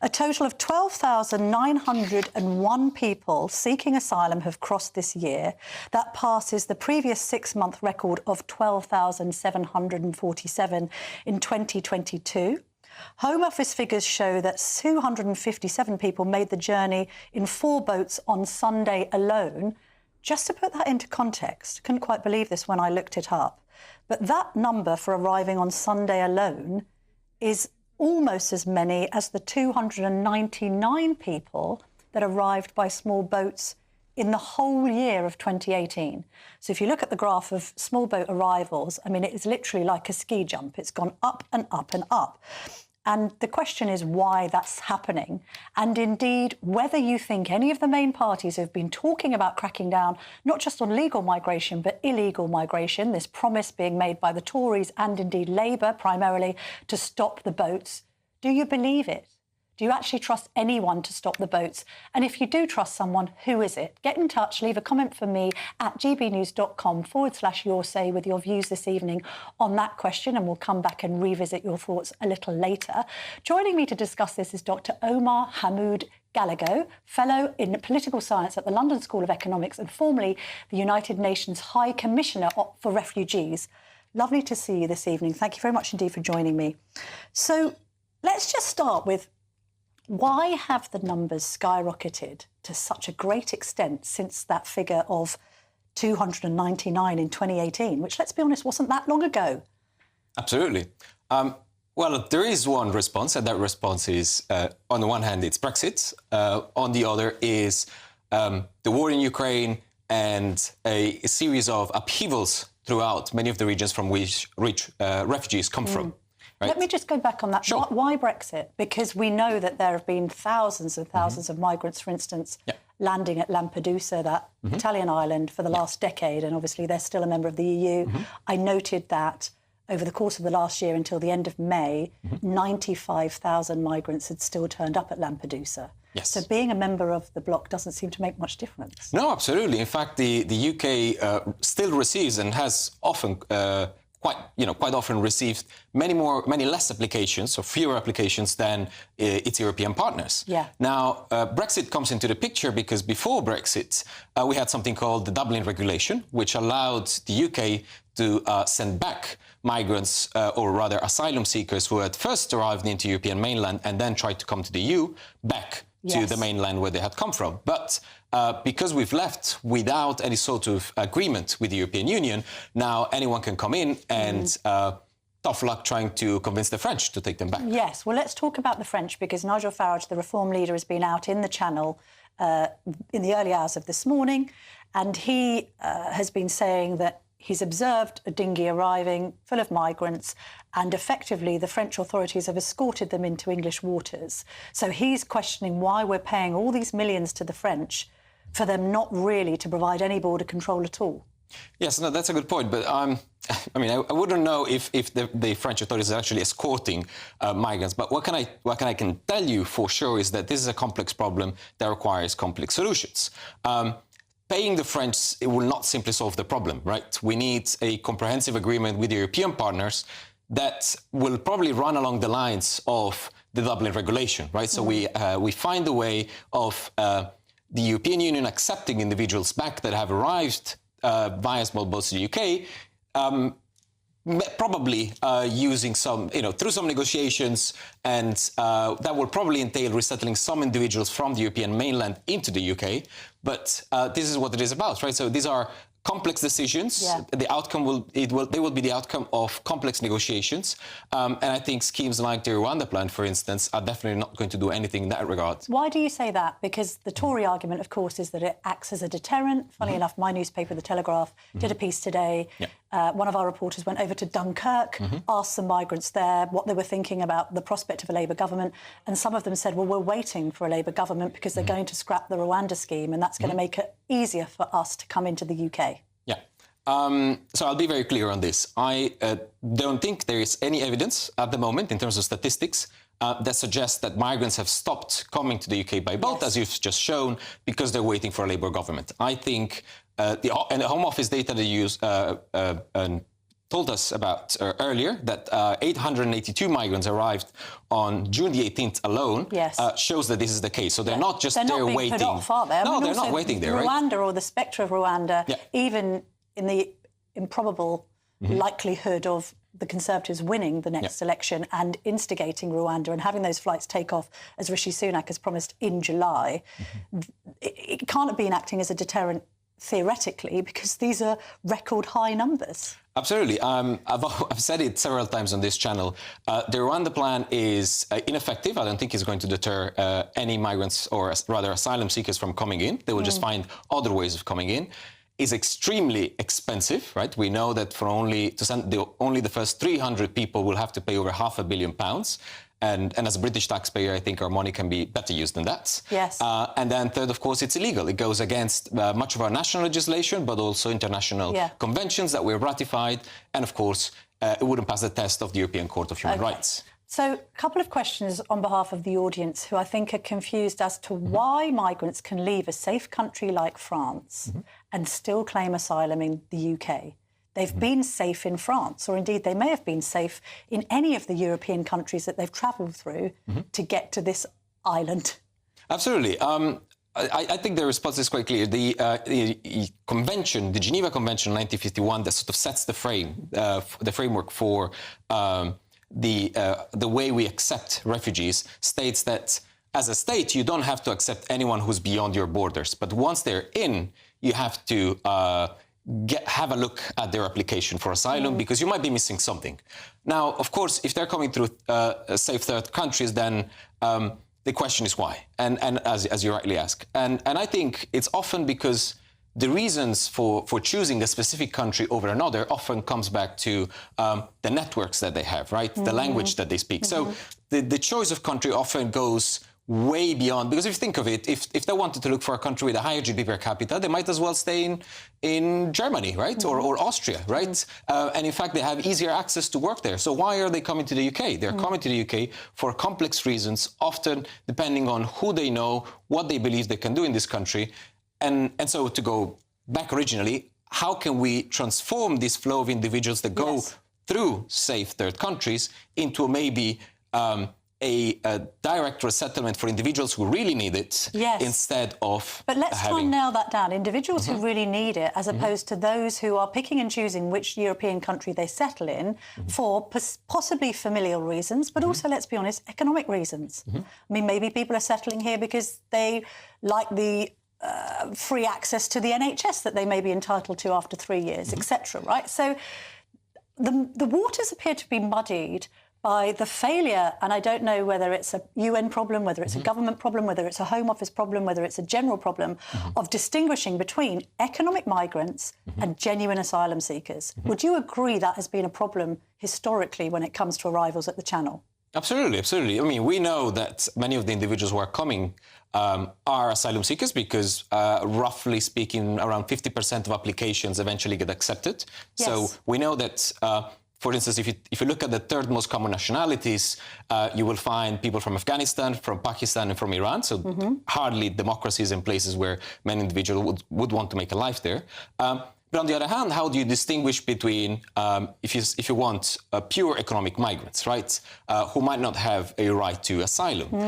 A total of 12,901 people seeking asylum have crossed this year. That passes the previous 6-month record of 12,747 in 2022. Home Office figures show that 257 people made the journey in 4 boats on Sunday alone. Just to put that into context, couldn't quite believe this when I looked it up, but that number for arriving on Sunday alone is almost as many as the 299 people that arrived by small boats in the whole year of 2018. So if you look at the graph of small boat arrivals, I mean, it is literally like a ski jump. It's gone up and up and up. And the question is why that's happening, and indeed whether you think any of the main parties have been talking about cracking down not just on legal migration but illegal migration, this promise being made by the Tories and indeed Labour primarily to stop the boats. Do you believe it? Do you actually trust anyone to stop the boats? And if you do trust someone, who is it? Get in touch, leave a comment for me at gbnews.com/yoursay with your views this evening on that question, and we'll come back and revisit your thoughts a little later. Joining me to discuss this is Dr. Omar Hammond-Gallego, Fellow in Political Science at the London School of Economics and formerly the United Nations High Commissioner for Refugees. Lovely to see you this evening. Thank you very much indeed for joining me. So let's just start with, why have the numbers skyrocketed to such a great extent since that figure of 299 in 2018, which, let's be honest, wasn't that long ago? Absolutely. Well, there is one response, and that response is, on the one hand, it's Brexit. On the other is the war in Ukraine and a series of upheavals throughout many of the regions from which refugees come from. Right. Let me just go back on that. Sure. Why Brexit? Because we know that there have been thousands and thousands of migrants, for instance, landing at Lampedusa, that Italian island, for the last decade, and obviously they're still a member of the EU. I noted that over the course of the last year until the end of May, 95,000 migrants had still turned up at Lampedusa. Yes. So being a member of the bloc doesn't seem to make much difference. No, absolutely. In fact, the UK still receives and has often quite often received many less applications, or fewer applications than its European partners. Yeah. Now, Brexit comes into the picture because before Brexit, we had something called the Dublin Regulation, which allowed the UK to send back migrants, or rather asylum seekers who had first arrived into European mainland and then tried to come to the EU, back to the mainland where they had come from. But because we've left without any sort of agreement with the European Union, now anyone can come in and tough luck trying to convince the French to take them back. Yes, well, let's talk about the French, because Nigel Farage, the Reform leader, has been out in the Channel in the early hours of this morning, and he has been saying that he's observed a dinghy arriving full of migrants, and effectively the French authorities have escorted them into English waters. So he's questioning why we're paying all these millions to the French for them not really to provide any border control at all. Yes, no, that's a good point. But I mean, I wouldn't know if the French authorities are actually escorting migrants. But what I can tell you for sure is that this is a complex problem that requires complex solutions. Paying the French, it will not simply solve the problem, right? We need a comprehensive agreement with the European partners that will probably run along the lines of the Dublin Regulation, right? So we find a way of the European Union accepting individuals back that have arrived via small boats to the UK, probably using some, through some negotiations, and that will probably entail resettling some individuals from the European mainland into the UK. But this is what it is about, right? So these are complex decisions. Yeah. The outcome they will be the outcome of complex negotiations. And I think schemes like the Rwanda plan, for instance, are definitely not going to do anything in that regard. Why do you say that? Because the Tory argument, of course, is that it acts as a deterrent. Funnily enough, my newspaper, The Telegraph, did a piece today. One of our reporters went over to Dunkirk, asked some migrants there what they were thinking about the prospect of a Labour government, and some of them said, well, we're waiting for a Labour government because they're going to scrap the Rwanda scheme, and that's going to make it easier for us to come into the UK. Yeah. So I'll be very clear on this. I don't think there is any evidence at the moment in terms of statistics that suggests that migrants have stopped coming to the UK by boat, as you've just shown, because they're waiting for a Labour government. I think the Home Office data they use told us about earlier, that 882 migrants arrived on June the 18th alone, yes. Shows that this is the case. So they're not just they're there not being waiting. Put off, are they? No, they're not waiting there, Rwanda, right? or the spectre of Rwanda, even in the improbable likelihood of the Conservatives winning the next election and instigating Rwanda and having those flights take off, as Rishi Sunak has promised, in July, it can't have been acting as a deterrent theoretically, because these are record high numbers. Absolutely. I've said it several times on this channel. The Rwanda plan is ineffective. I don't think it's going to deter any migrants, or rather asylum seekers, from coming in. They will just find other ways of coming in. Is extremely expensive, right? We know that for only the first 300 people will have to pay over £500 million. And as a British taxpayer, I think our money can be better used than that. Yes. And then third, of course, it's illegal. It goes against much of our national legislation, but also international conventions that we've ratified. And of course, it wouldn't pass the test of the European Court of Human Rights. So a couple of questions on behalf of the audience who I think are confused as to why migrants can leave a safe country like France and still claim asylum in the UK. They've been safe in France, or indeed they may have been safe in any of the European countries that they've travelled through to get to this island. Absolutely. I think the response is quite clear. The convention, the Geneva Convention 1951, that sort of sets the framework for the way we accept refugees, states that as a state, you don't have to accept anyone who's beyond your borders. But once they're in, you have to have a look at their application for asylum, because you might be missing something. Now, of course, if they're coming through safe third countries, then the question is why, and as you rightly ask. And I think it's often because the reasons for choosing a specific country over another often comes back to the networks that they have, right? The language that they speak. So the choice of country often goes way beyond, because if you think of it, if they wanted to look for a country with a higher GDP per capita, they might as well stay in Germany, right? Or Austria, right? And in fact, they have easier access to work there. So why are they coming to the UK? They're coming to the UK for complex reasons, often depending on who they know, what they believe they can do in this country. And so to go back originally, how can we transform this flow of individuals that go through safe third countries into maybe a direct resettlement for individuals who really need it, instead of But let's try and nail that down. Individuals who really need it, as opposed to those who are picking and choosing which European country they settle in for possibly familial reasons, but also, let's be honest, economic reasons. I mean, maybe people are settling here because they like the free access to the NHS that they may be entitled to after 3 years, etc., right? So the waters appear to be muddied by the failure, and I don't know whether it's a UN problem, whether it's a government problem, whether it's a Home Office problem, whether it's a general problem, of distinguishing between economic migrants and genuine asylum seekers. Would you agree that has been a problem historically when it comes to arrivals at the Channel? Absolutely, absolutely. I mean, we know that many of the individuals who are coming are asylum seekers because, roughly speaking, around 50% of applications eventually get accepted. Yes. So we know that, for instance, if you look at the third most common nationalities, you will find people from Afghanistan, from Pakistan, and from Iran. So hardly democracies and places where many individuals would want to make a life there. But on the other hand, how do you distinguish between, if you want, pure economic migrants, right, who might not have a right to asylum?